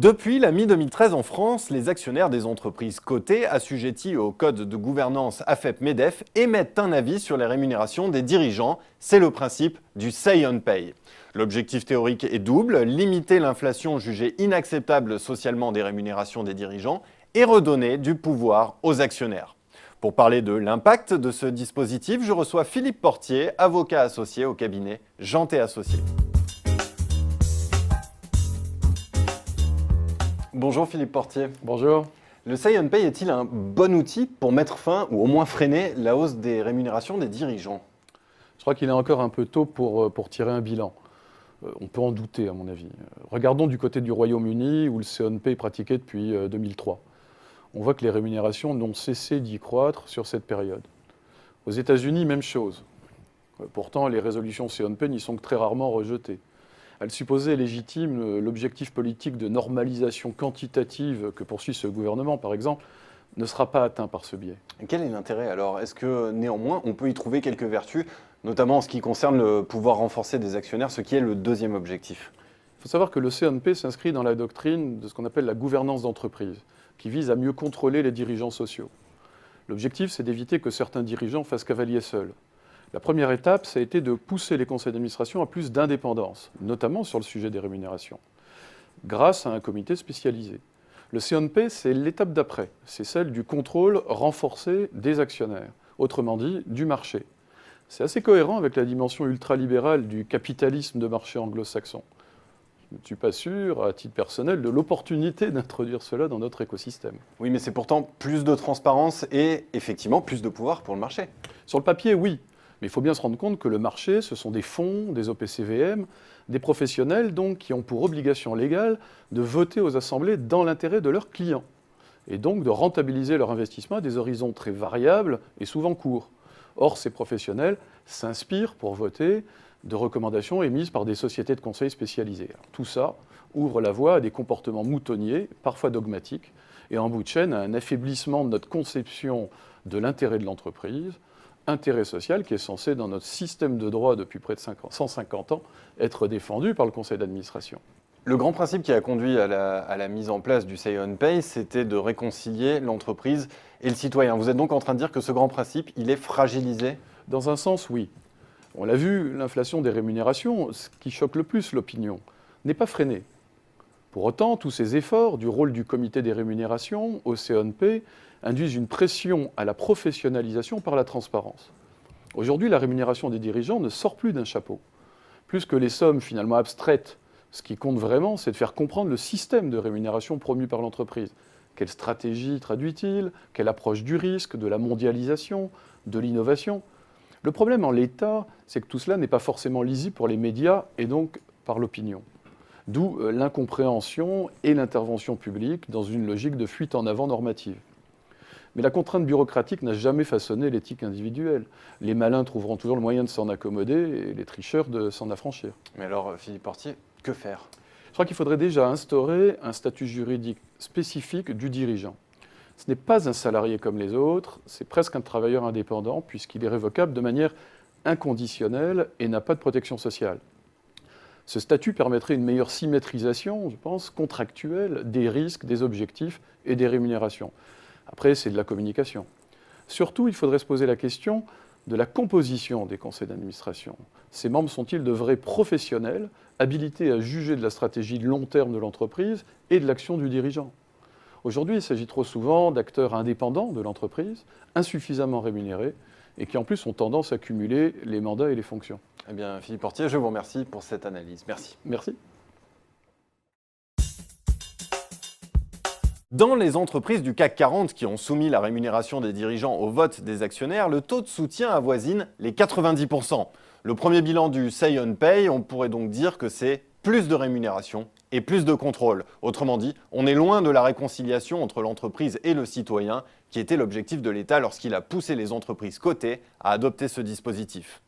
Depuis la mi-2013 en France, les actionnaires des entreprises cotées assujetties au code de gouvernance AFEP-MEDEF émettent un avis sur les rémunérations des dirigeants. C'est le principe du Say on Pay. L'objectif théorique est double, limiter l'inflation jugée inacceptable socialement des rémunérations des dirigeants et redonner du pouvoir aux actionnaires. Pour parler de l'impact de ce dispositif, je reçois Philippe Portier, avocat associé au cabinet Jeantet Associés. Bonjour Philippe Portier. Bonjour. Le Say on Pay est-il un bon outil pour mettre fin ou au moins freiner la hausse des rémunérations des dirigeants? Je crois qu'il est encore un peu tôt pour tirer un bilan. On peut en douter à mon avis. Regardons du côté du Royaume-Uni où le Say on Pay est pratiqué depuis 2003. On voit que les rémunérations n'ont cessé d'y croître sur cette période. Aux États-Unis, même chose. Pourtant, les résolutions Say on Pay n'y sont que très rarement rejetées. Elle supposait légitime l'objectif politique de normalisation quantitative que poursuit ce gouvernement, par exemple, ne sera pas atteint par ce biais. Quel est l'intérêt alors? Est-ce que néanmoins on peut y trouver quelques vertus, notamment en ce qui concerne le pouvoir renforcé des actionnaires, ce qui est le deuxième objectif? Il faut savoir que le Say on Pay s'inscrit dans la doctrine de ce qu'on appelle la gouvernance d'entreprise, qui vise à mieux contrôler les dirigeants sociaux. L'objectif, c'est d'éviter que certains dirigeants fassent cavalier seul. La première étape, ça a été de pousser les conseils d'administration à plus d'indépendance, notamment sur le sujet des rémunérations, grâce à un comité spécialisé. Le Say on Pay, c'est l'étape d'après, c'est celle du contrôle renforcé des actionnaires, autrement dit, du marché. C'est assez cohérent avec la dimension ultralibérale du capitalisme de marché anglo-saxon. Je ne suis pas sûr, à titre personnel, de l'opportunité d'introduire cela dans notre écosystème. Oui, mais c'est pourtant plus de transparence et effectivement plus de pouvoir pour le marché. Sur le papier, oui. Mais il faut bien se rendre compte que le marché, ce sont des fonds, des OPCVM, des professionnels donc qui ont pour obligation légale de voter aux assemblées dans l'intérêt de leurs clients et donc de rentabiliser leur investissement à des horizons très variables et souvent courts. Or, ces professionnels s'inspirent pour voter de recommandations émises par des sociétés de conseil spécialisées. Alors, tout ça ouvre la voie à des comportements moutonniers, parfois dogmatiques, et en bout de chaîne à un affaiblissement de notre conception de l'intérêt de l'entreprise, intérêt social qui est censé, dans notre système de droit depuis près de 150 ans, être défendu par le conseil d'administration. Le grand principe qui a conduit à la mise en place du Say on Pay, c'était de réconcilier l'entreprise et le citoyen. Vous êtes donc en train de dire que ce grand principe, il est fragilisé? Dans un sens, oui. On l'a vu, l'inflation des rémunérations, ce qui choque le plus l'opinion, n'est pas freinée. Pour autant, tous ces efforts du rôle du comité des rémunérations au Say on Pay induisent une pression à la professionnalisation par la transparence. Aujourd'hui, la rémunération des dirigeants ne sort plus d'un chapeau. Plus que les sommes finalement abstraites, ce qui compte vraiment, c'est de faire comprendre le système de rémunération promu par l'entreprise. Quelle stratégie traduit-il? Quelle approche du risque, de la mondialisation, de l'innovation? Le problème en l'état, c'est que tout cela n'est pas forcément lisible pour les médias et donc par l'opinion. D'où l'incompréhension et l'intervention publique dans une logique de fuite en avant normative. Mais la contrainte bureaucratique n'a jamais façonné l'éthique individuelle. Les malins trouveront toujours le moyen de s'en accommoder et les tricheurs de s'en affranchir. Mais alors, Philippe Portier, que faire? Je crois qu'il faudrait déjà instaurer un statut juridique spécifique du dirigeant. Ce n'est pas un salarié comme les autres, c'est presque un travailleur indépendant puisqu'il est révocable de manière inconditionnelle et n'a pas de protection sociale. Ce statut permettrait une meilleure symétrisation, je pense, contractuelle des risques, des objectifs et des rémunérations. Après, c'est de la communication. Surtout, il faudrait se poser la question de la composition des conseils d'administration. Ces membres sont-ils de vrais professionnels, habilités à juger de la stratégie de long terme de l'entreprise et de l'action du dirigeant? Aujourd'hui, il s'agit trop souvent d'acteurs indépendants de l'entreprise, insuffisamment rémunérés, et qui en plus ont tendance à cumuler les mandats et les fonctions. Eh bien, Philippe Portier, je vous remercie pour cette analyse. Merci. Merci. Dans les entreprises du CAC 40 qui ont soumis la rémunération des dirigeants au vote des actionnaires, le taux de soutien avoisine les 90%. Le premier bilan du Say on Pay, on pourrait donc dire que c'est plus de rémunération et plus de contrôle. Autrement dit, on est loin de la réconciliation entre l'entreprise et le citoyen, qui était l'objectif de l'État lorsqu'il a poussé les entreprises cotées à adopter ce dispositif.